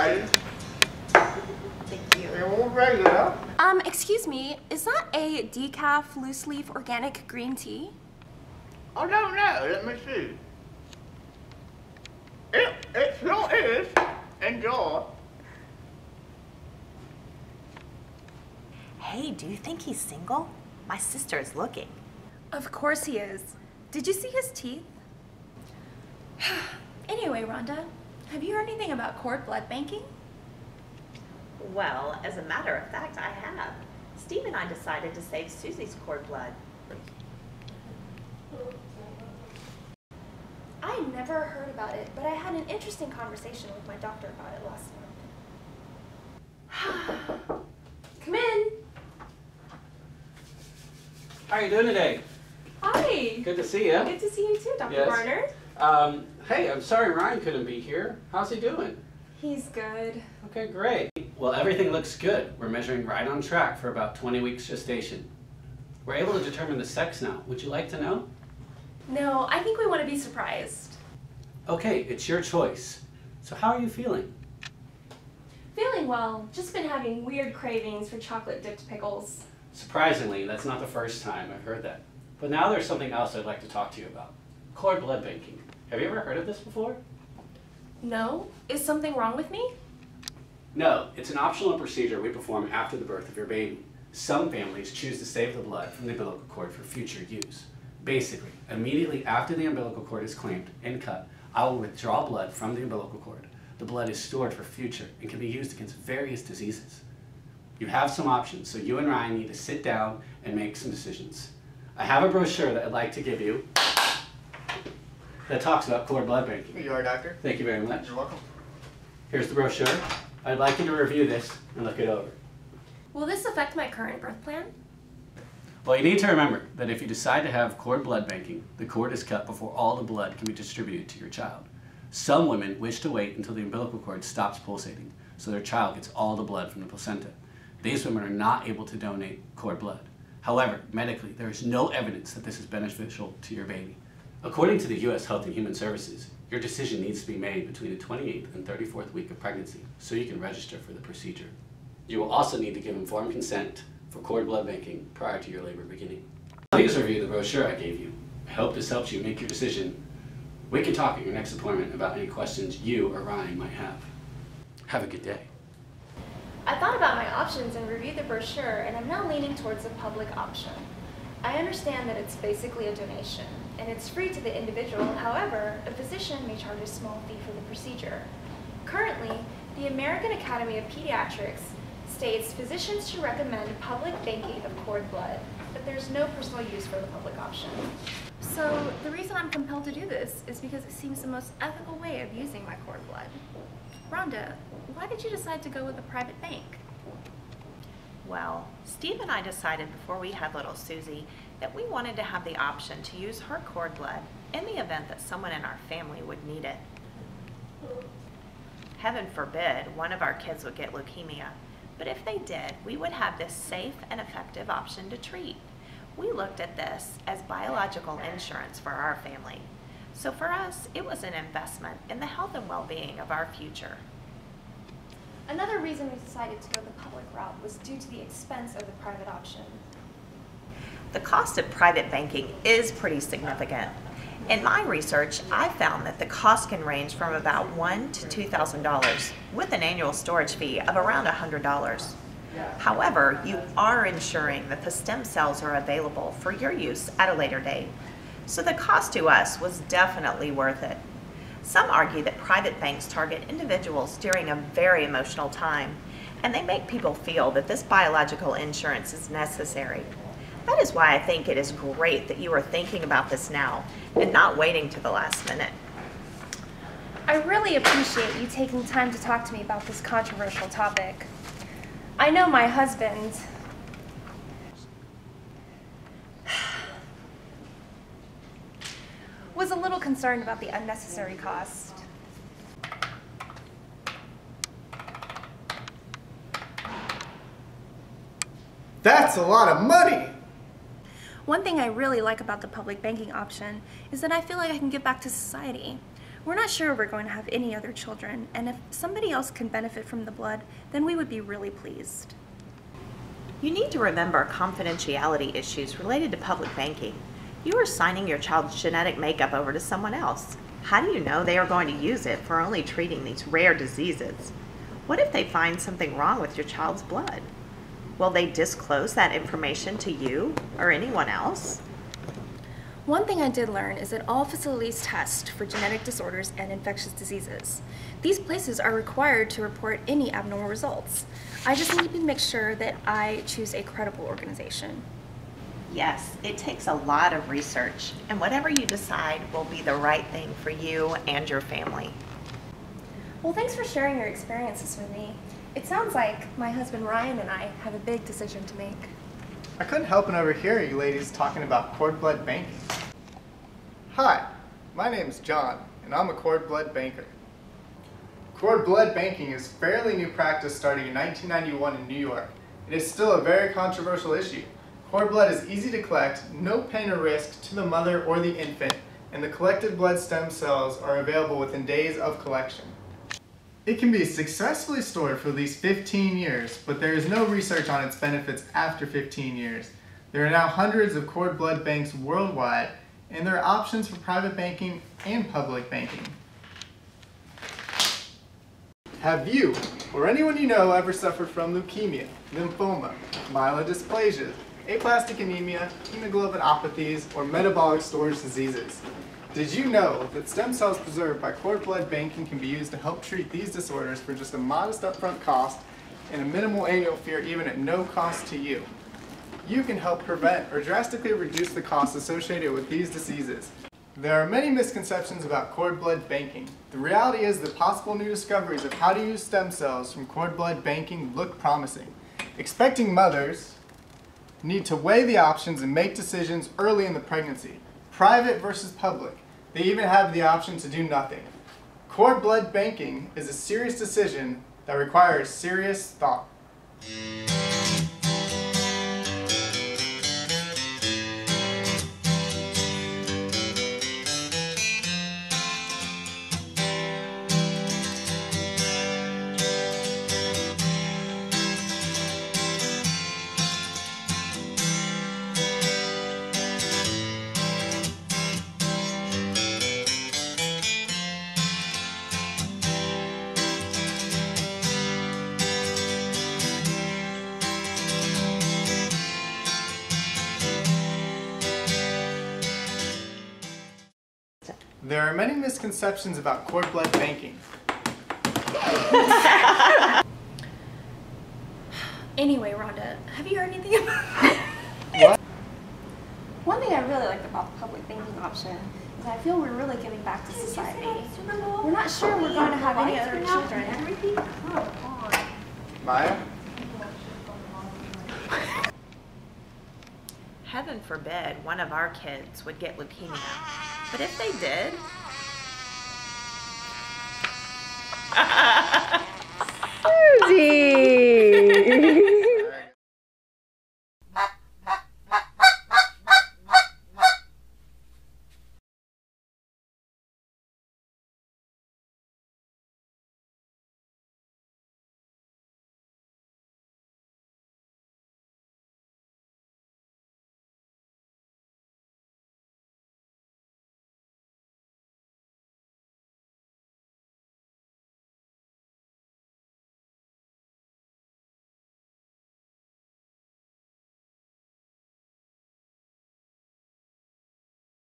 excited. Thank you. It won't regular. Excuse me, is that a decaf loose leaf organic green tea? I don't know. Let me see. It sure is. Enjoy. Hey, do you think he's single? My sister is looking. Of course he is. Did you see his teeth? Anyway, Rhonda, have you heard anything about cord blood banking? Well, as a matter of fact, I have. Steve and I decided to save Susie's cord blood. I never heard about it, but I had an interesting conversation with my doctor about it last month. Come in. How are you doing today? Hi. Good to see you. Good to see you too, Dr. Yes. Barnard. Hey, I'm sorry Ryan couldn't be here. How's he doing? He's good. Okay, great. Well, everything looks good. We're measuring right on track for about 20 weeks gestation. We're able to determine the sex now. Would you like to know? No, I think we want to be surprised. Okay, it's your choice. So how are you feeling? Feeling well, just been having weird cravings for chocolate-dipped pickles. Surprisingly, that's not the first time I've heard that. But now there's something else I'd like to talk to you about. Cord blood banking. Have you ever heard of this before? No? Is something wrong with me? No, it's an optional procedure we perform after the birth of your baby. Some families choose to save the blood from the umbilical cord for future use. Basically, immediately after the umbilical cord is clamped and cut, I will withdraw blood from the umbilical cord. The blood is stored for future and can be used against various diseases. You have some options, so you and Ryan need to sit down and make some decisions. I have a brochure that I'd like to give you that talks about cord blood banking. Here you are, doctor. Thank you very much. You're welcome. Here's the brochure. I'd like you to review this and look it over. Will this affect my current birth plan? Well, you need to remember that if you decide to have cord blood banking, the cord is cut before all the blood can be distributed to your child. Some women wish to wait until the umbilical cord stops pulsating, so their child gets all the blood from the placenta. These women are not able to donate cord blood. However, medically, there is no evidence that this is beneficial to your baby. According to the U.S. Health and Human Services, your decision needs to be made between the 28th and 34th week of pregnancy so you can register for the procedure. You will also need to give informed consent for cord blood banking prior to your labor beginning. Please review the brochure I gave you. I hope this helps you make your decision. We can talk at your next appointment about any questions you or Ryan might have. Have a good day. I thought about my options and reviewed the brochure, and I'm now leaning towards the public option. I understand that it's basically a donation, and it's free to the individual. However, a physician may charge a small fee for the procedure. Currently, the American Academy of Pediatrics states physicians should recommend public banking of cord blood, but there's no personal use for the public option. So the reason I'm compelled to do this is because it seems the most ethical way of using my cord blood. Rhonda, why did you decide to go with a private bank? Well, Steve and I decided before we had little Susie that we wanted to have the option to use her cord blood in the event that someone in our family would need it. Heaven forbid one of our kids would get leukemia, but if they did, we would have this safe and effective option to treat. We looked at this as biological insurance for our family. So for us, it was an investment in the health and well-being of our future. Another reason we decided to go the public route was due to the expense of the private option. The cost of private banking is pretty significant. In my research, I found that the cost can range from about $1,000 to $2,000 with an annual storage fee of around $100. However, you are ensuring that the stem cells are available for your use at a later date. So the cost to us was definitely worth it. Some argue that private banks target individuals during a very emotional time, and they make people feel that this biological insurance is necessary. That is why I think it is great that you are thinking about this now and not waiting to the last minute. I really appreciate you taking time to talk to me about this controversial topic. I know my husband was a little concerned about the unnecessary cost. That's a lot of money. One thing I really like about the public banking option is that I feel like I can give back to society. We're not sure we're going to have any other children, and if somebody else can benefit from the blood, then we would be really pleased. You need to remember confidentiality issues related to public banking. You are signing your child's genetic makeup over to someone else. How do you know they are going to use it for only treating these rare diseases? What if they find something wrong with your child's blood? Will they disclose that information to you or anyone else? One thing I did learn is that all facilities test for genetic disorders and infectious diseases. These places are required to report any abnormal results. I just need to make sure that I choose a credible organization. Yes, it takes a lot of research, and whatever you decide will be the right thing for you and your family. Well, thanks for sharing your experiences with me. It sounds like my husband Ryan and I have a big decision to make. I couldn't help but overhear you ladies talking about cord blood banking. Hi, my name is John, and I'm a cord blood banker. Cord blood banking is fairly new practice starting in 1991 in New York. It is still a very controversial issue. Cord blood is easy to collect, no pain or risk to the mother or the infant, and the collected blood stem cells are available within days of collection. It can be successfully stored for at least 15 years, but there is no research on its benefits after 15 years. There are now hundreds of cord blood banks worldwide, and there are options for private banking and public banking. Have you, or anyone you know, ever suffered from leukemia, lymphoma, myelodysplasia, aplastic anemia, hemoglobinopathies, or metabolic storage diseases? Did you know that stem cells preserved by cord blood banking can be used to help treat these disorders for just a modest upfront cost and a minimal annual fee, even at no cost to you? You can help prevent or drastically reduce the costs associated with these diseases. There are many misconceptions about cord blood banking. The reality is that possible new discoveries of how to use stem cells from cord blood banking look promising. Expecting mothers need to weigh the options and make decisions early in the pregnancy. Private versus public. They even have the option to do nothing. Cord blood banking is a serious decision that requires serious thought. There are many misconceptions about cord blood banking. Anyway, Rhonda, have you heard anything about What? One thing I really like about the public banking option is I feel we're really giving back to society. We're not sure we're going to have any other children. Maya? Heaven forbid one of our kids would get leukemia. But if they did, Susie!